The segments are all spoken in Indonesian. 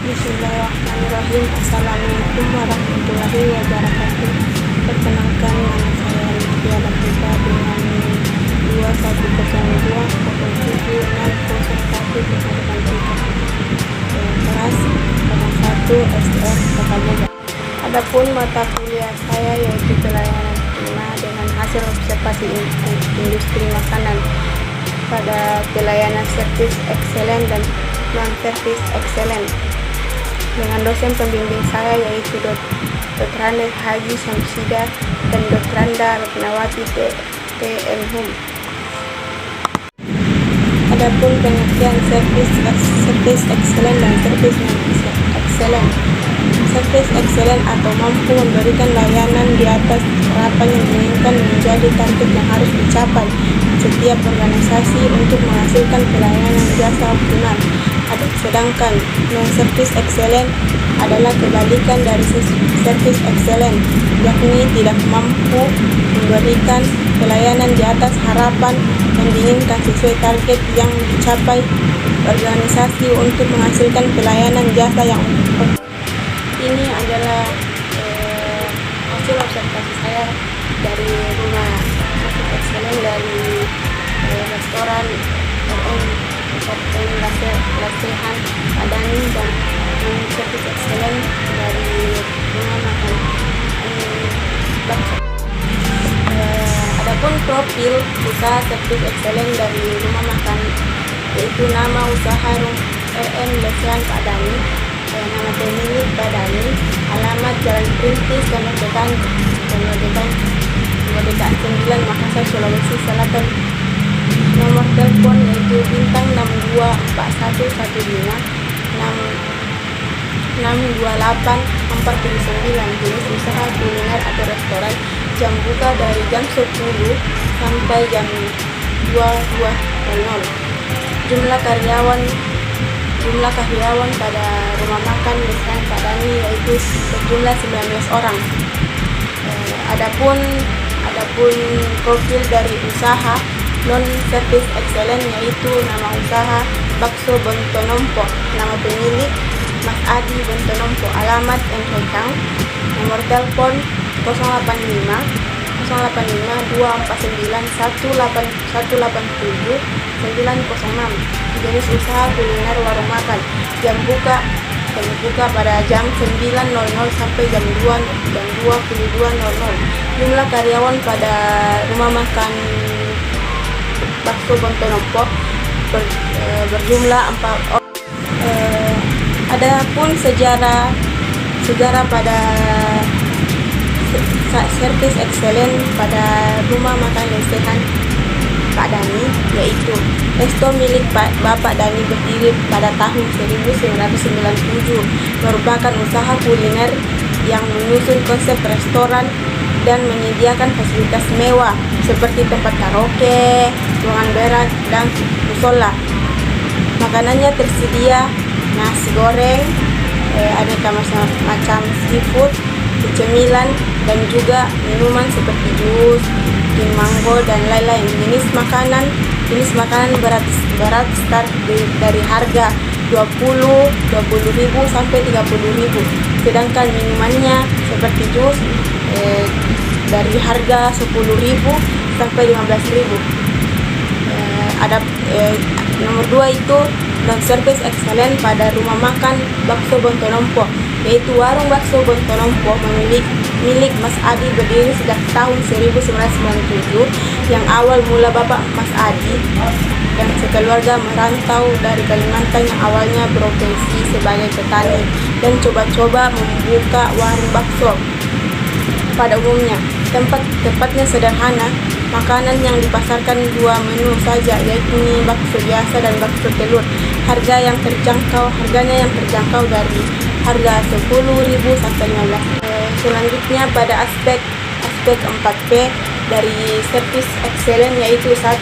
Bismillahirrahmanirrahim. Assalamualaikum warahmatullahi wabarakatuh. Perkenalkan, nama saya Lutfia Latifah dengan 2102076013 kelas 1 STR Kota Bogor. Adapun mata kuliah saya yaitu pelayanan tuna dengan hasil observasi industri makanan pada pelayanan servis excellent dan non servis excellent, dengan dosen pembimbing saya yaitu Dr. Haji Syamsida dan Dr. Randa Ratnawati TMHum. Adapun pengertian servis excellent dan servis non excellent. Servis excellent atau mampu memberikan layanan di atas harapan yang diinginkan menjadi target yang harus dicapai setiap organisasi untuk menghasilkan pelayanan jasa optimal. Sedangkan non-service excellent adalah kebalikan dari service excellent, yakni tidak mampu memberikan pelayanan di atas harapan yang diinginkan sesuai target yang dicapai organisasi untuk menghasilkan pelayanan jasa yang optimal. Ini adalah hasil observasi saya dari rumah service excellent dari restoran Lasehan Padani dan servis excellent dari rumah makan bakso. Adapun profil usaha servis excellent dari rumah makan yaitu nama usaha RM Lasehan Padani, nama pemilik Padani, alamat Jalan Perintis Kemerdekaan 9 Makassar, Sulawesi Selatan. Nomor telepon yaitu bintang 624115 628 jenis usaha kuliner atau restoran, jam buka dari jam 10 sampai jam 22.00. Jumlah karyawan pada rumah makan Lasehan Padani yaitu berjumlah 19 orang. Adapun profil dari usaha non service excellent yaitu nama usaha Bakso Bontonompo, nama pemilik Mas Adi Bontonompo, alamat M. Hekang, nomor telepon 085 249 187 906, jenis usaha kuliner warung makan, jam buka pada jam 9.00 sampai jam 22.00. Jumlah karyawan pada rumah makan Bakso Bontonompo berjumlah 4 orang. Adapun sejarah pada servis excellent pada rumah makan Lasehan Padani yaitu resto milik Bapak Dani berdiri pada tahun 1997, merupakan usaha kuliner yang menyusun konsep restoran dan menyediakan fasilitas mewah seperti tempat karaoke, ruangan berak, dan musola. Makanannya tersedia nasi goreng, aneka macam seafood, cemilan, dan juga minuman seperti jus, mango, dan lain-lain. Jenis makanan berat start dari harga 20.000 sampai 30.000. Sedangkan minumannya seperti jus dari harga 10.000 sampai 15.000. Nomor 2 itu non service excellent pada rumah makan Bakso Bontonompo, yaitu warung Bakso Bontonompo milik Mas Adi berdiri sejak tahun 1997, yang awal mula Bapak Mas Adi dan sekeluarga merantau dari Kalimantan yang awalnya berprofesi sebagai petani dan coba-coba membuka warung bakso. Pada umumnya tempatnya sederhana, makanan yang dipasarkan 2 menu saja, yaitu bakso biasa dan bakso telur. Harganya yang terjangkau dari harga 10.000 sampai 15. Selanjutnya pada aspek 4P dari service excellent yaitu 1.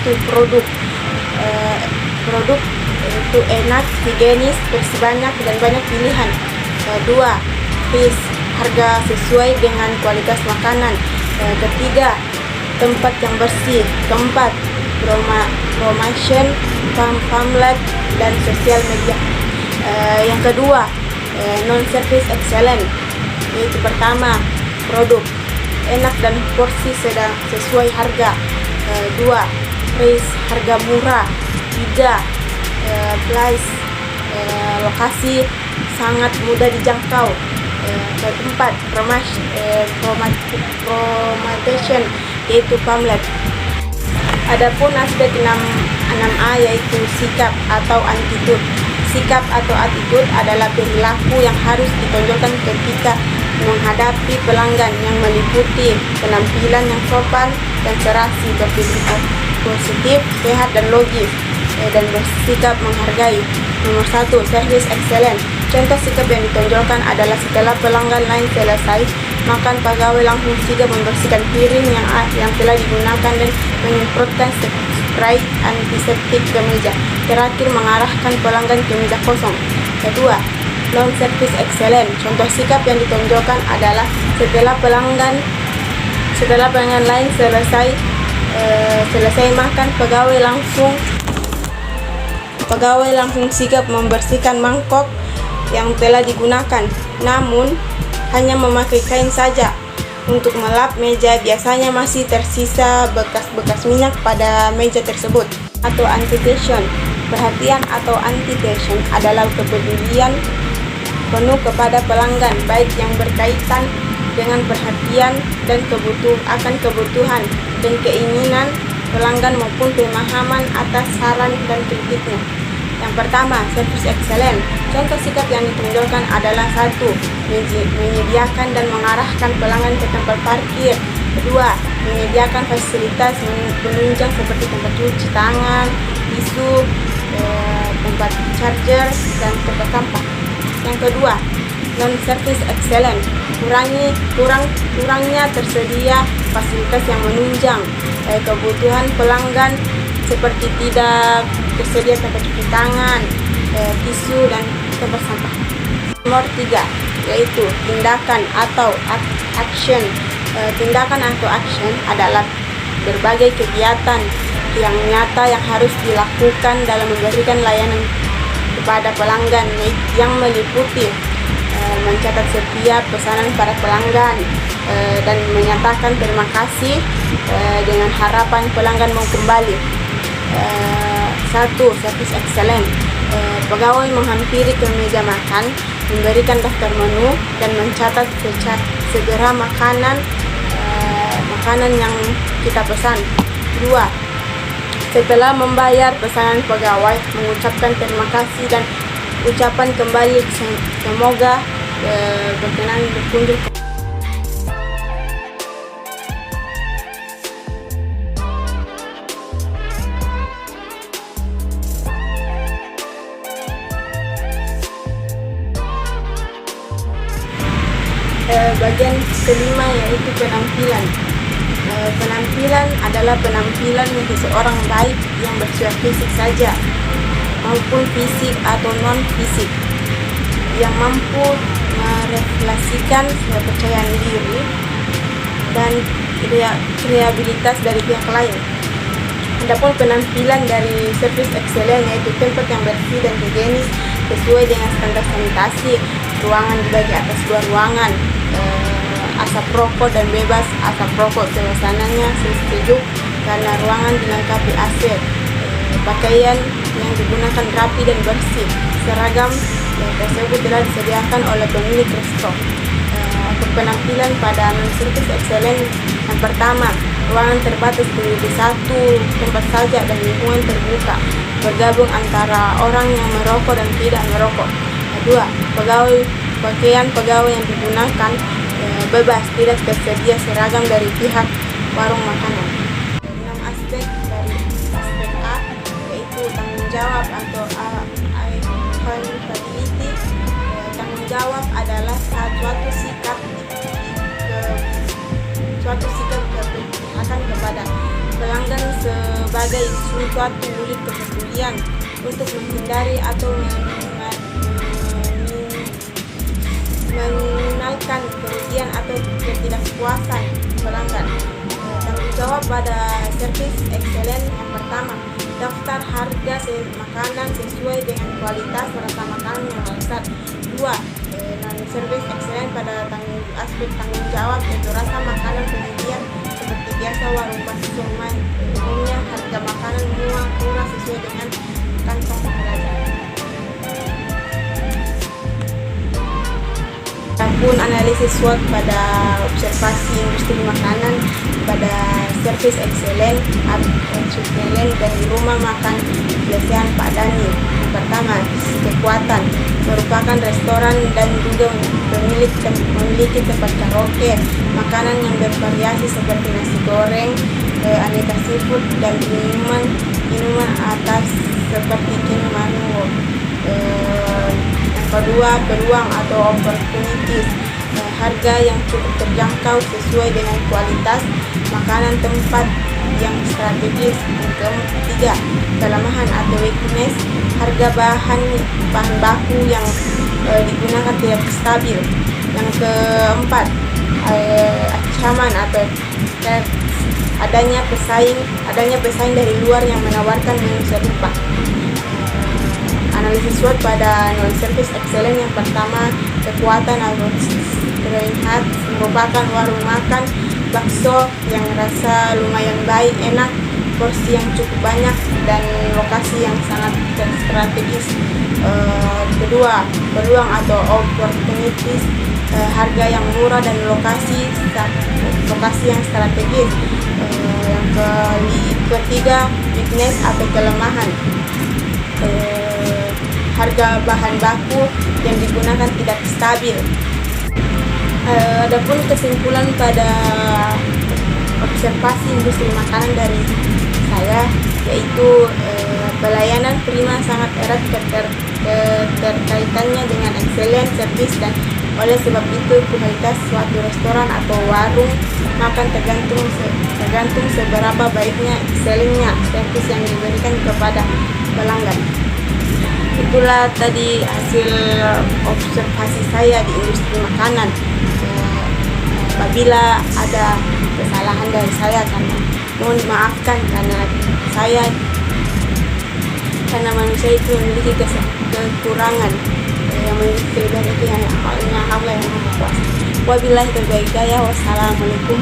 Produk itu enak, higienis, bersih banyak dan banyak pilihan. 2. Price, harga sesuai dengan kualitas makanan. 3. Tempat yang bersih. 4. Promotion, pamflet, dan sosial media. Yang kedua, Non-service excellent, yaitu pertama, produk enak dan porsi sedang sesuai harga. 2. Price, harga murah. 3. Price, lokasi sangat mudah dijangkau. Keempat, promotion, yaitu pamlet. Adapun aspek 6A yaitu sikap atau attitude. Sikap atau attitude adalah perilaku yang harus ditonjolkan ketika menghadapi pelanggan, yang meliputi penampilan yang sopan dan serasi, berpikir positif, sehat dan logis, dan bersikap menghargai. Nomor 1, service excellent. Contoh sikap yang ditonjolkan adalah setelah pelanggan lain selesai makan, pegawai langsung sigap membersihkan piring yang telah digunakan dan menyemprotkan spray antiseptik ke meja. Terakhir, mengarahkan pelanggan ke meja kosong. Kedua, non-service excellent. Contoh sikap yang ditonjolkan adalah setelah pelanggan lain selesai makan, pegawai langsung sigap membersihkan mangkok yang telah digunakan, namun hanya memakai kain saja. Untuk melap meja, biasanya masih tersisa bekas-bekas minyak pada meja tersebut. Atau anticipation. Perhatian atau anticipation adalah kepedulian penuh kepada pelanggan, baik yang berkaitan dengan perhatian dan kebutuhan dan keinginan pelanggan maupun pemahaman atas saran dan kritiknya. Yang pertama, service excellent. Contoh sikap yang ditonjolkan adalah 1. Menyediakan dan mengarahkan pelanggan ke tempat parkir. 2. Menyediakan fasilitas penunjang seperti tempat cuci tangan, tisu, tempat charger, dan tempat sampah. Yang kedua, non-service excellent. Kurangnya tersedia fasilitas yang menunjang kebutuhan pelanggan, seperti tidak tersedia tempat cuci tangan, tisu, dan tempat sampah. Nomor 3, yaitu tindakan atau action. Tindakan atau action adalah berbagai kegiatan yang nyata yang harus dilakukan dalam memberikan layanan kepada pelanggan, yang meliputi mencatat setiap pesanan para pelanggan dan menyatakan terima kasih dengan harapan pelanggan mau kembali. 1. Service excellent. Pegawai menghampiri ke meja makan, memberikan daftar menu, dan mencatat segera makanan yang kita pesan. 2. Setelah membayar pesanan pegawai, mengucapkan terima kasih dan ucapan kembali semoga berkenan berkunjung. Bagian kelima yaitu penampilan. Penampilan adalah penampilan yang seseorang baik yang bersifat fisik saja maupun fisik atau non fisik, yang mampu merefleksikan kepercayaan diri dan kreativitas dari pihak lain. Adapun penampilan dari service excellent yaitu tempat yang bersih dan higienis sesuai dengan standar sanitasi, ruangan dibagi atas 2 ruangan, asap rokok dan bebas asap rokok, suasananya sejuk karena ruangan dilengkapi AC, pakaian yang digunakan rapi dan bersih, seragam tersebut telah disediakan oleh pemilik resto. Penampilan pada non-service excellent. Yang pertama, ruangan terbatas di satu tempat saja dan lingkungan terbuka, bergabung antara orang yang merokok dan tidak merokok. Kedua, pakaian pegawai yang digunakan bebas, tidak tersedia seragam dari pihak warung makanan. 6 aspek dari aspek A yaitu tanggung jawab atau accountability. Tanggung jawab adalah suatu sikap akan kepada pelanggan sebagai suatu wujud kepedulian untuk menghindari atau mengenalkan kerugian atau ketidakpuasan pelanggan. Tanggung jawab pada service excellent. Yang pertama, daftar harga makanan sesuai dengan kualitas rasa makanan yang lezat. 2. aspek tanggung jawab, yaitu rasa makanan penyajian seperti biasa warung bakso somai. Umumnya harga makanan murah sesuai dengan kantong pembelajar. Adapun analisis SWOT pada observasi industri makanan pada service excellent dari rumah makan biasaan Pak Dani. Yang pertama, kekuatan merupakan restoran dan juga memiliki tempat karaoke, makanan yang bervariasi seperti nasi goreng, aneka seafood, dan minuman atas seperti King Mango. Yang kedua, peluang atau opportunities, harga yang cukup terjangkau sesuai dengan kualitas makanan, tempat yang strategis. Yang ketiga, kelemahan atau weakness, harga bahan baku yang digunakan tidak stabil. Yang keempat, ancaman atau threats, adanya pesaing dari luar yang menawarkan menu serupa. Analisis SWOT pada non-service excellent. Yang pertama, kekuatan atau strength, merupakan warung makan bakso yang rasa lumayan baik, enak, porsi yang cukup banyak, dan lokasi yang sangat strategis. Kedua, peluang atau opportunities, harga yang murah dan lokasi yang strategis. Yang ketiga, weakness atau kelemahan, harga bahan baku yang digunakan tidak stabil. Adapun kesimpulan pada observasi industri makanan dari saya, yaitu pelayanan prima sangat erat keterkaitannya dengan excellent service, dan oleh sebab itu kualitas suatu restoran atau warung makan tergantung seberapa baiknya excellentnya service yang diberikan kepada pelanggan. Itulah tadi hasil observasi saya di industri makanan. Apabila ada kesalahan dari saya, karena mohon dimaafkan, karena manusia itu memiliki kekurangan, yang memiliki kelebihan itu yang Allah yang Maha Kuasa. Wabillahi taufiq hidayah. Wassalamualaikum.